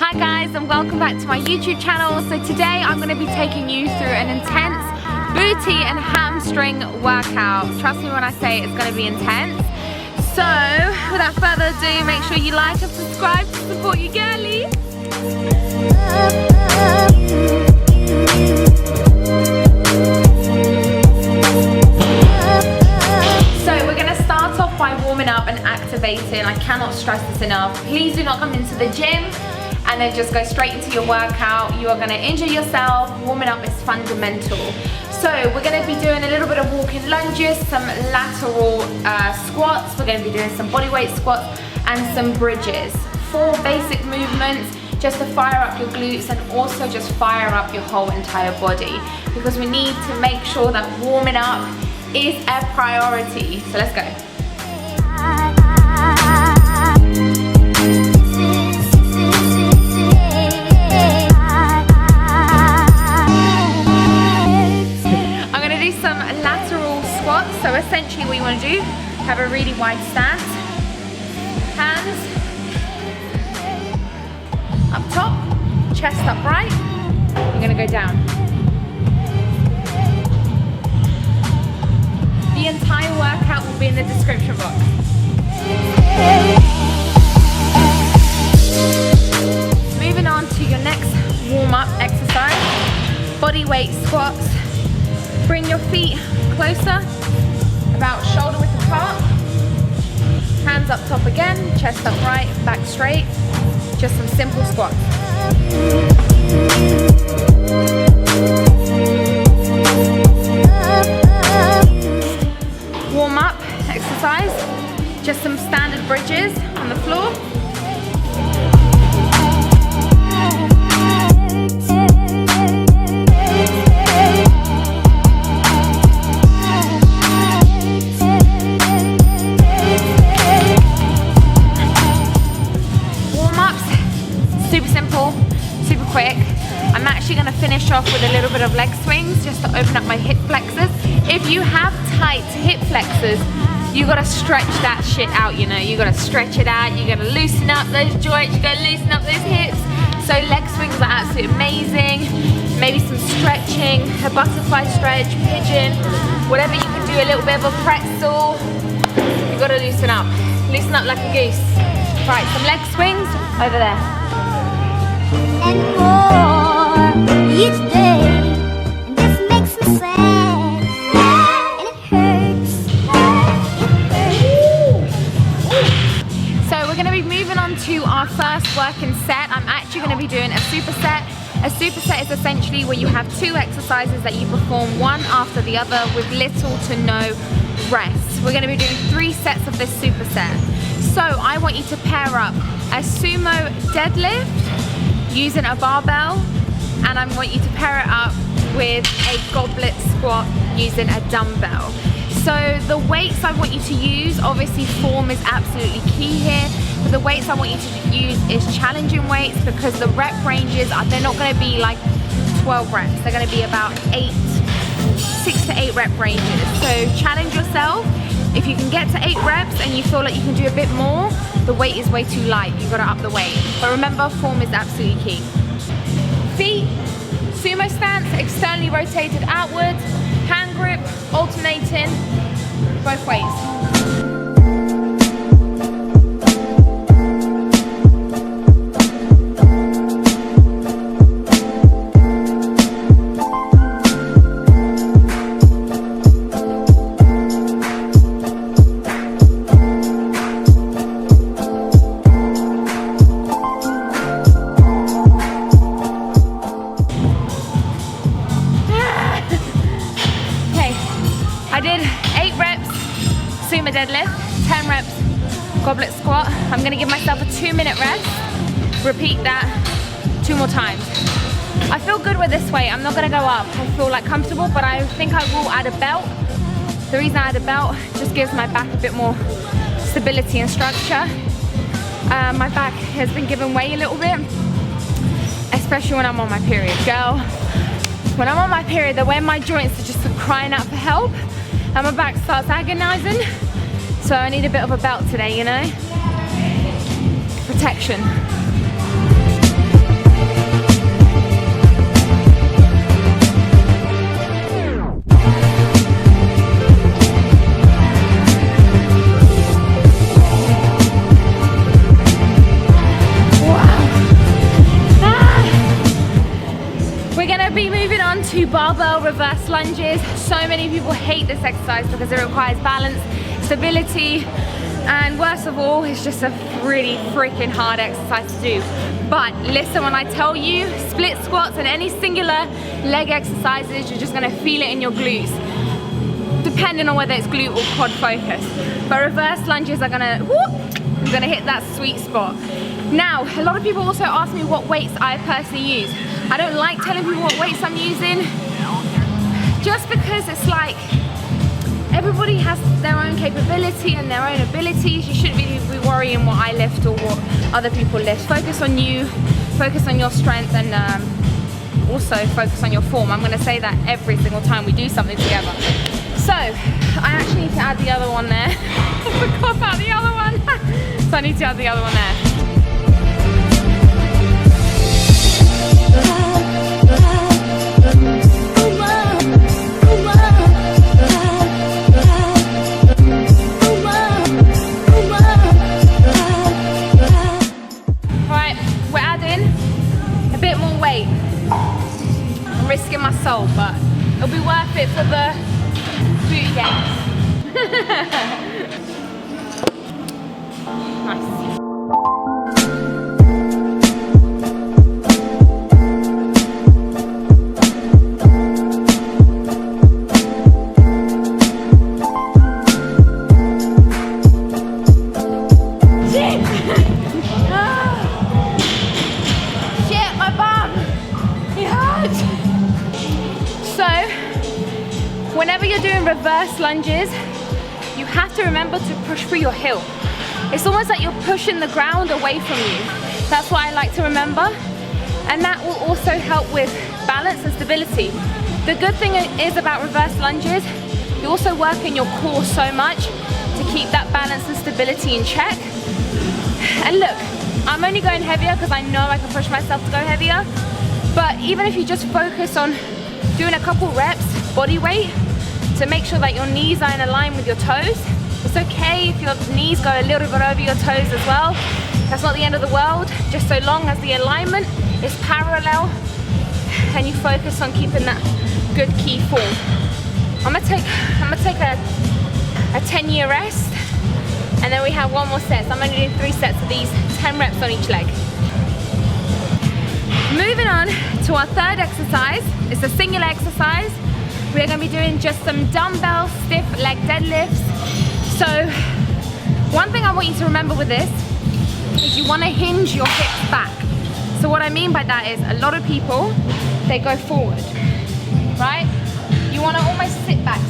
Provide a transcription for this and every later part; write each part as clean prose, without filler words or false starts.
Hi guys, and welcome back to my YouTube channel. So today I'm going to be taking you through an intense booty and hamstring workout. Trust me when I say it's going to be intense. So without further ado, make sure you like and subscribe to support your girlie. So we're going to start off by warming up and activating. I cannot stress this enough. Please do not come into the gym and then just go straight into your workout. You are going to injure yourself. Warming up is fundamental. So we're going to be doing a little bit of walking lunges, some lateral squats. We're going to be doing some bodyweight squats and some bridges. 4 basic movements just to fire up your glutes and also just fire up your whole entire body, because we need to make sure that warming up is a priority. So let's go. So essentially what you want to do, have a really wide stance, hands up top, chest upright, you're going to go down. The entire workout will be in the description box. Moving on to your next warm-up exercise, body weight squats. Bring your feet closer, about shoulder width apart. Hands up top again, chest upright, back straight. Just some simple squats. Warm up exercise, just some standard bridges on the floor. Super simple, super quick. I'm actually going to finish off with a little bit of leg swings just to open up my hip flexors. If you have tight hip flexors, you got to stretch that shit out, you know. You got to stretch it out, you got to loosen up those joints, you got to loosen up those hips. So leg swings are absolutely amazing. Maybe some stretching, a butterfly stretch, pigeon, whatever you can do, a little bit of a pretzel. You got to loosen up like a goose. Right, some leg swings over there. And more each day, and this makes me sad, and it hurts. So we're going to be moving on to our first working set. I'm actually going to be doing a superset. A superset is essentially where you have 2 exercises that you perform one after the other with little to no rest. We're going to be doing 3 sets of this superset. So I want you to pair up a sumo deadlift using a barbell, and I want you to pair it up with a goblet squat using a dumbbell. So the weights I want you to use, obviously form is absolutely key here, but the weights I want you to use is challenging weights, because the rep ranges they're not going to be like 12 reps, they're going to be about 6 to 8 rep ranges. So challenge yourself. If you can get to 8 reps and you feel like you can do a bit more, the weight is way too light. You've got to up the weight. But remember, form is absolutely key. Feet, sumo stance, externally rotated outwards, hand grip, alternating, both ways. I did 8 reps sumo deadlift, 10 reps goblet squat. I'm going to give myself a 2-minute rest. Repeat that 2 more times. I feel good with this weight. I'm not going to go up. I feel like comfortable, but I think I will add a belt. The reason I add a belt just gives my back a bit more stability and structure. My back has been giving way a little bit, especially when I'm on my period. Girl, when I'm on my period, the way my joints are just crying out for help and my back starts agonizing. So I need a bit of a belt today, you know? Protection. to barbell reverse lunges. So many people hate this exercise because it requires balance, stability, and worst of all, it's just a really freaking hard exercise to do. But listen, when I tell you, split squats and any singular leg exercises, you're just gonna feel it in your glutes, depending on whether it's glute or quad focus. But reverse lunges are gonna, I'm gonna hit that sweet spot. Now, a lot of people also ask me what weights I personally use. I don't like telling people what weights I'm using, just because it's like, everybody has their own capability and their own abilities. You shouldn't really be worrying what I lift or what other people lift. Focus on you, focus on your strength, and also focus on your form. I'm gonna say that every single time we do something together. So, I actually need to add the other one there. I forgot about the other one. So I need to add the other one there. I'm risking my soul, but it'll be worth it for the booty games. Nice. Whenever you're doing reverse lunges, you have to remember to push through your heel. It's almost like you're pushing the ground away from you. That's what I like to remember. And that will also help with balance and stability. The good thing is about reverse lunges, you also work in your core so much to keep that balance and stability in check. And look, I'm only going heavier because I know I can push myself to go heavier. But even if you just focus on doing a couple reps, body weight, to make sure that your knees are in line with your toes. It's okay if your knees go a little bit over your toes as well. That's not the end of the world, just so long as the alignment is parallel and you focus on keeping that good key form. I'm gonna take a 10-year rest, and then we have one more set. So I'm only doing 3 sets of these, 10 reps on each leg. Moving on to our third exercise. It's a singular exercise. We're going to be doing just some dumbbell stiff leg deadlifts. So one thing I want you to remember with this is you want to hinge your hips back. So what I mean by that is a lot of people, they go forward, right? You want to almost sit back,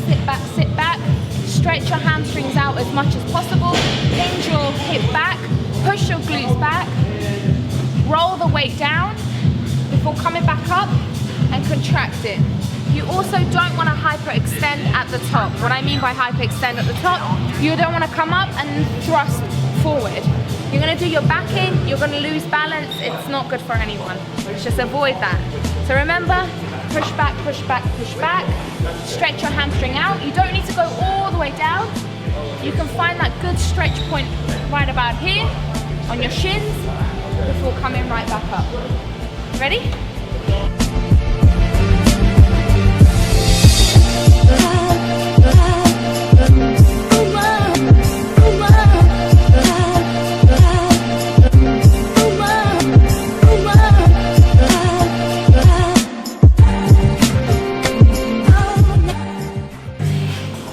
stretch your hamstrings out as much as possible, hinge your hip back, push your glutes back, roll the weight down before coming back up and contract it. You also don't want to hyperextend at the top. What I mean by hyperextend at the top, you don't want to come up and thrust forward. You're going to do your backing, you're going to lose balance. It's not good for anyone. Just avoid that. So remember, push back, push back, push back. Stretch your hamstring out. You don't need to go all the way down. You can find that good stretch point right about here on your shins before coming right back up. Ready?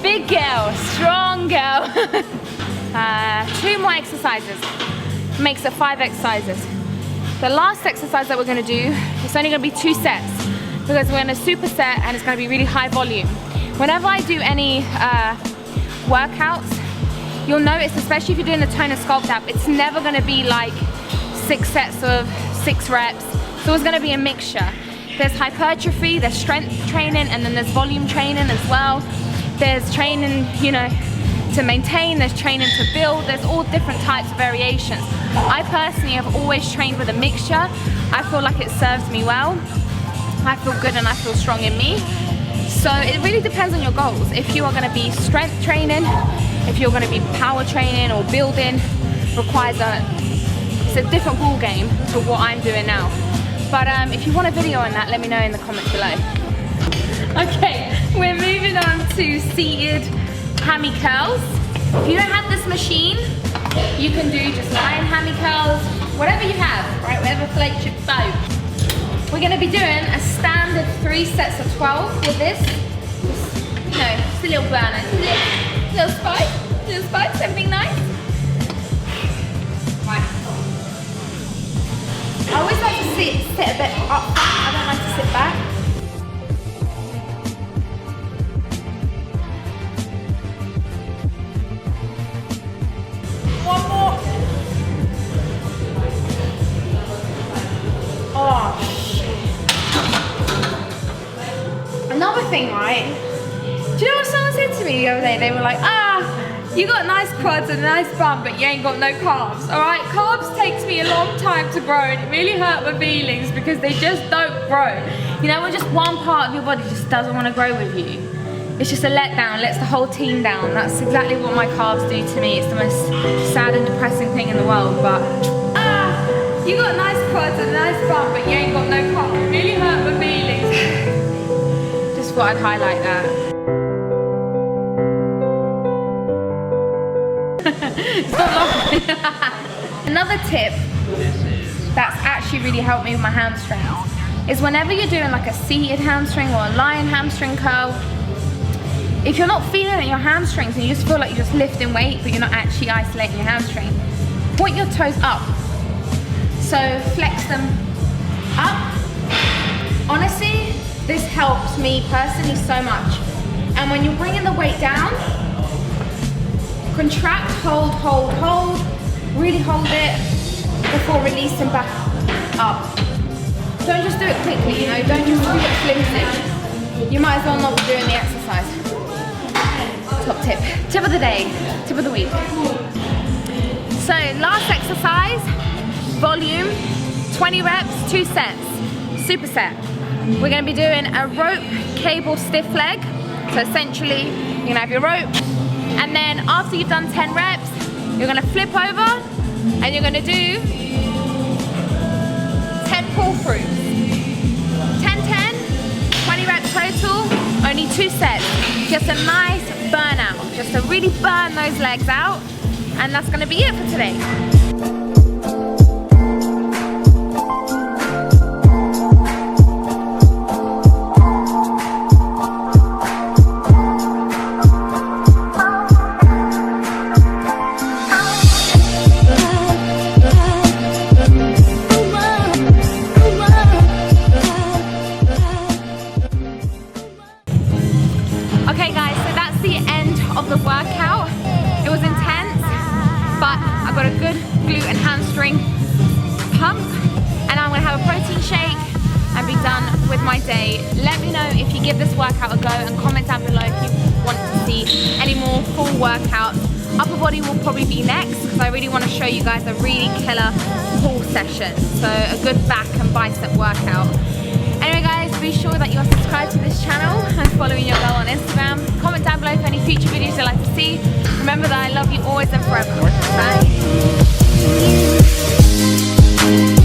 Big girl, strong girl. 2 more exercises. Makes it 5 exercises. The last exercise that we're going to do, it's only going to be 2 sets because we're in a superset and it's going to be really high volume. Whenever I do any workouts, you'll notice, especially if you're doing the tone and sculpt app, it's never going to be like 6 sets of 6 reps. So it's going to be a mixture. There's hypertrophy, there's strength training, and then there's volume training as well. There's training, you know, to maintain, there's training to build, there's all different types of variations. I personally have always trained with a mixture. I feel like it serves me well. I feel good and I feel strong in me. So it really depends on your goals. If you are going to be strength training, if you're going to be power training or building, requires it's a different ball game to what I'm doing now. But if you want a video on that, let me know in the comments below. Okay, we're moving on to seated hammy curls. If you don't have this machine, you can do just lying hammy curls, whatever you have, right? Whatever floats your boat. We're gonna be doing a standard 3 sets of 12 with this. Just, you know, just a little burner, little spice, something nice. Right. I always like to sit a bit up front. I don't like to sit back. One more. Oh, shit. Another thing, right? Do you know what someone said to me the other day? They were like, you got nice quads and a nice bum, but you ain't got no calves, all right? Calves takes me a long time to grow, and it really hurt my feelings because they just don't grow. You know, when just one part of your body just doesn't want to grow with you. It's just a letdown, lets the whole team down. That's exactly what my calves do to me. It's the most sad and depressing thing in the world, but you got nice quads and a nice bum, but you ain't got no calves. It really hurt my feelings. Just thought I'd highlight that. Another tip that's actually really helped me with my hamstrings is whenever you're doing like a seated hamstring or a lying hamstring curl, if you're not feeling it in your hamstrings and you just feel like you're just lifting weight but you're not actually isolating your hamstring, point your toes up. So flex them up. Honestly, this helps me personally so much. And when you're bringing the weight down, contract, hold, hold, hold. Really hold it before releasing back up. Don't just do it quickly, you know, don't just do it flimsy. You might as well not be doing the exercise. Top tip. Tip of the day, tip of the week. So last exercise, volume, 20 reps, 2 sets, superset. We're gonna be doing a rope cable stiff leg. So essentially, you're gonna have your rope, and then after you've done 10 reps, you're gonna flip over and you're gonna do 10 pull-throughs. 10, 20 reps total, only 2 sets. Just a nice burnout, just to really burn those legs out. And that's gonna be it for today. Workout. It was intense, but I got a good glute and hamstring pump, and I'm gonna have a protein shake and be done with my day. Let me know if you give this workout a go, and comment down below if you want to see any more full workouts. Upper body will probably be next because I really want to show you guys a really killer pull session, so a good back and bicep workout. Anyway guys, be sure that you're subscribed to this channel and following your girl on Instagram. Comment down below for any future videos you'd like to see. Remember that I love you always and forever. Bye.